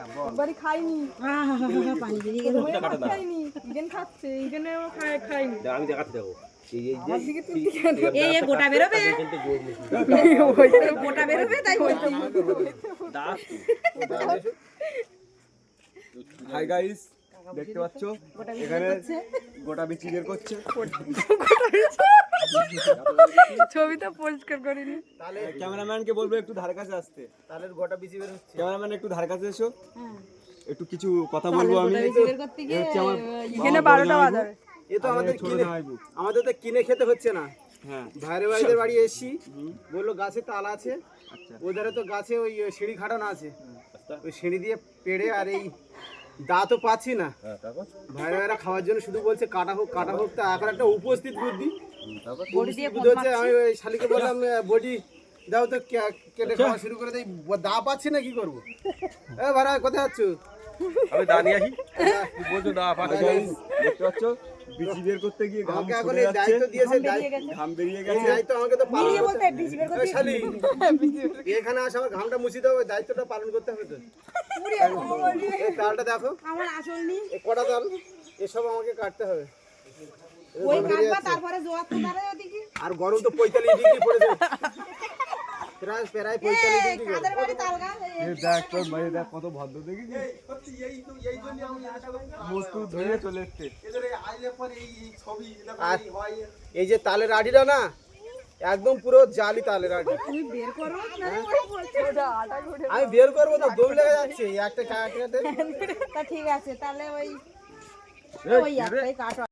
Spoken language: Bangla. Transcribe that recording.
একবারই খাইনি পানি বেরিয়ে গেল খাইনি ইগেন খাচ্ছে ইগেনেও খাইনি আমি দেখাচ্ছি দেখো এই গোটা বেরোবে গোটা বেরোবে তাই বলছি হাই গাইস, দেখতে পাচ্ছ এখানে গোটা বিচি বের করছে। ছবিটা পরিষ্কার করিনি। তাহলে ক্যামেরাম্যানকে বলবো একটু ধারে কাছে আসতে। তাহলে গোটা বিচি বের হচ্ছে। ক্যামেরাম্যান একটু ধারে কাছে এসো, একটু কিছু কথা বলবো আমি। এখানে 12টা বাজাবে। এ তো আমাদের তো কিনে খেতে হচ্ছে না। হ্যাঁ, ভাইরে ভাইদের বাড়ি এসছি, বললো গাছে তাল আছে, ওধারে তো গাছে ওই সিঁড়ি খাটানো আছে, ওই সিঁড়ি দিয়ে পেড়ে আর এই দা তো পাচ্ছি না, ভাইরা ভাইরা খাওয়ার জন্য শুধু বলছে কাটা হোক তা এখন একটা উপস্থিত বুদ্ধি হচ্ছে। আমি ওই শালিকে বললাম বডি দাও তো কেটে খাওয়া শুরু করে দেই, দা পাচ্ছি না কি করবো। এ ভাড়া কোথায় যাচ্ছ? আমি দা নিয়ে আসি। বলছো দা পাচ্ছি, দেখতে পাচ্ছ বিচি বের করতে গিয়ে ঘাম ছুটে যাচ্ছে, দায়িত্ব দিয়েছে, ঘাম বেরিয়ে গেছে। দায়িত্ব আমাকে তো পালন করতে হবে। শালি এখানে আসে আমার ঘামটা মুছি দাও, ওই দায়িত্বটা পালন করতে হবে তো। এই তালটা দেখো আমার আসল নি এই কটা তাল, এসব আমাকে কাটতে হবে। ওই কাটবা তারপরে জোয়ার তো তারে ওদিকে আর গরম তো 45 ডিগ্রি পড়েছে, প্রায় 45 ডিগ্রি। কাদের বাড়ি তাল গাছ দেখ তোর ভাই দেখ কত ভদ্র দেখি মস্তু ধরে চলে এসছে। এই যে তালের আড়িটা না একদম পুরো জালি তালের আড়ি। তুমি বের করো না বলছো আটা ঘুরে আমি বের করবো তো দৌড় লেগে যাচ্ছে একটা কাটতে। তা ঠিক আছে তাহলে ওই একটাই কাটো।